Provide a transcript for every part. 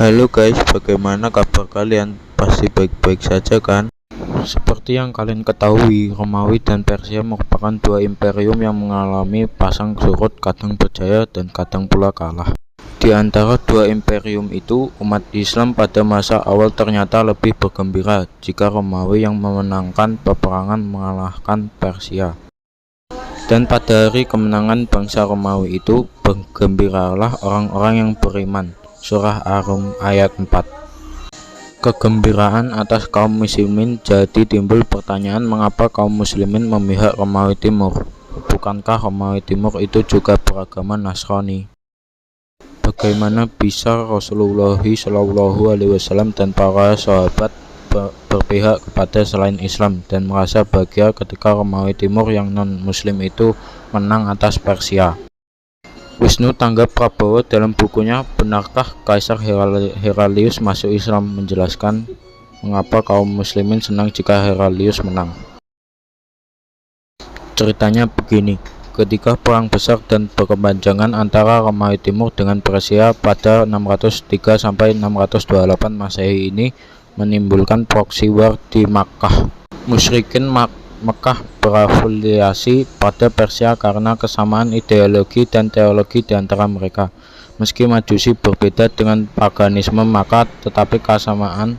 Halo guys, bagaimana kabar kalian? Pasti baik-baik saja kan? Seperti yang kalian ketahui, Romawi dan Persia merupakan dua imperium yang mengalami pasang surut, kadang berjaya dan kadang pula kalah. Di antara dua imperium itu, umat Islam pada masa awal ternyata lebih bergembira jika Romawi yang memenangkan peperangan mengalahkan Persia. Dan pada hari kemenangan bangsa Romawi itu, bergembiralah orang-orang yang beriman. Surah Ar-Rum ayat 4. Kegembiraan atas kaum muslimin jadi timbul pertanyaan mengapa kaum muslimin memihak Romawi Timur. Bukankah Romawi Timur itu juga beragama Nasrani? Bagaimana bisa Rasulullah SAW dan para sahabat berpihak kepada selain Islam dan merasa bahagia ketika Romawi Timur yang non-muslim itu menang atas Persia? Wisnu Tanggap Prabowo dalam bukunya Benarkah Kaisar Heralius Masuk Islam menjelaskan mengapa kaum muslimin senang jika Heralius menang. Ceritanya begini, ketika perang besar dan berkepanjangan antara Romawi Timur dengan Persia pada 603 sampai 628 Masehi ini menimbulkan proxy war di Makkah. Musyrikin Mekah berafiliasi pada Persia karena kesamaan ideologi dan teologi di antara mereka. Meski Majusi berbeda dengan paganisme, maka tetapi kesamaan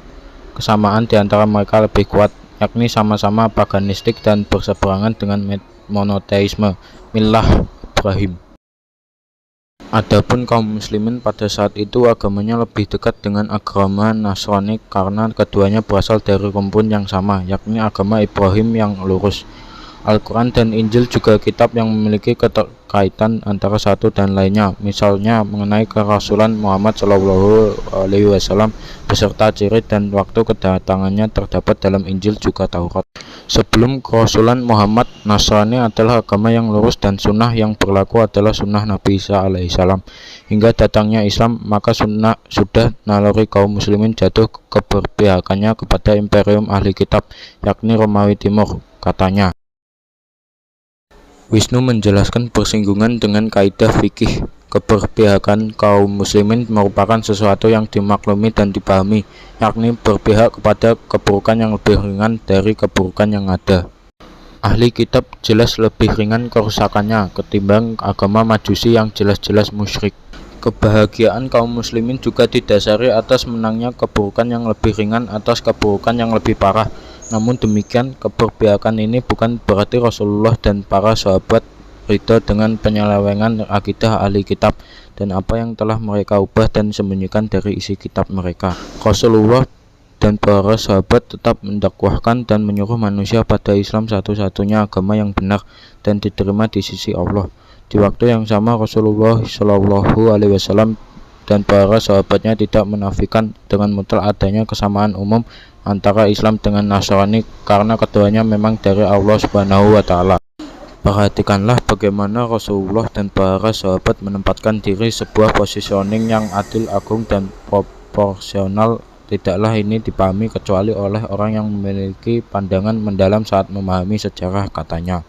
di antara mereka lebih kuat, yakni sama-sama paganistik dan berseberangan dengan monoteisme, millah Ibrahim. Adapun kaum muslimin pada saat itu agamanya lebih dekat dengan agama Nasrani karena keduanya berasal dari rumpun yang sama, yakni agama Ibrahim yang lurus. Al-Quran dan Injil juga kitab yang memiliki keterkaitan antara satu dan lainnya, misalnya mengenai kerasulan Muhammad SAW beserta ciri dan waktu kedatangannya terdapat dalam Injil juga Taurat. Sebelum kerasulan Muhammad, Nasrani adalah agama yang lurus dan sunnah yang berlaku adalah sunnah Nabi Isa alaihissalam. Hingga datangnya Islam, maka sudah naluri kaum muslimin jatuh keberpihakannya kepada imperium ahli kitab, yakni Romawi Timur, katanya. Wisnu menjelaskan bersinggungan dengan kaidah fikih. Keberpihakan kaum muslimin merupakan sesuatu yang dimaklumi dan dipahami, yakni berpihak kepada keburukan yang lebih ringan dari keburukan yang ada. Ahli kitab jelas lebih ringan kerusakannya ketimbang agama Majusi yang jelas-jelas musyrik. Kebahagiaan kaum muslimin juga didasari atas menangnya keburukan yang lebih ringan atas keburukan yang lebih parah. Namun demikian, keberpihakan ini bukan berarti Rasulullah dan para sahabat ridha dengan penyelewengan akidah ahli kitab dan apa yang telah mereka ubah dan sembunyikan dari isi kitab mereka. Rasulullah dan para sahabat tetap mendakwahkan dan menyuruh manusia pada Islam, satu-satunya agama yang benar dan diterima di sisi Allah. Di waktu yang sama, Rasulullah SAW dan para sahabatnya tidak menafikan dengan mutlak adanya kesamaan umum antara Islam dengan Nasrani karena keduanya memang dari Allah Subhanahu wa Ta'ala. Perhatikanlah bagaimana Rasulullah dan para sahabat menempatkan diri sebuah positioning yang adil, agung dan proporsional. Tidaklah ini dipahami kecuali oleh orang yang memiliki pandangan mendalam saat memahami sejarah, katanya.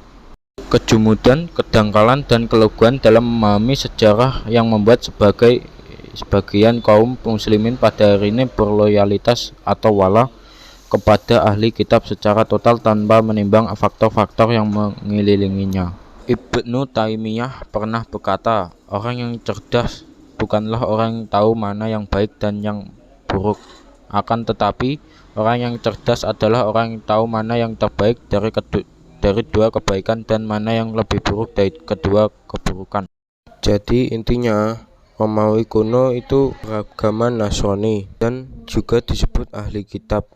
Kejumudan, kedangkalan dan keluguan dalam memahami sejarah yang membuat sebagian kaum muslimin pada hari ini berloyalitas atau wala kepada ahli kitab secara total tanpa menimbang faktor-faktor yang mengelilinginya. Ibnu Taimiyah pernah berkata, orang yang cerdas bukanlah orang yang tahu mana yang baik dan yang buruk. Akan tetapi, orang yang cerdas adalah orang yang tahu mana yang terbaik dari dua kebaikan dan mana yang lebih buruk dari kedua keburukan. Jadi intinya, Romawi kuno itu beragama Nasrani dan juga disebut ahli kitab.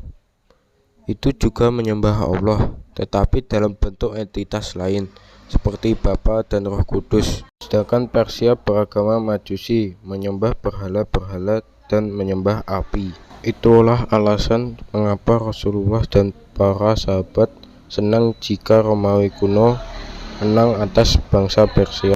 Itu juga menyembah Allah, tetapi dalam bentuk entitas lain, seperti Bapa dan Roh Kudus. Sedangkan Persia beragama Majusi, menyembah berhala-berhala dan menyembah api. Itulah alasan mengapa Rasulullah dan para sahabat senang jika Romawi kuno menang atas bangsa Persia.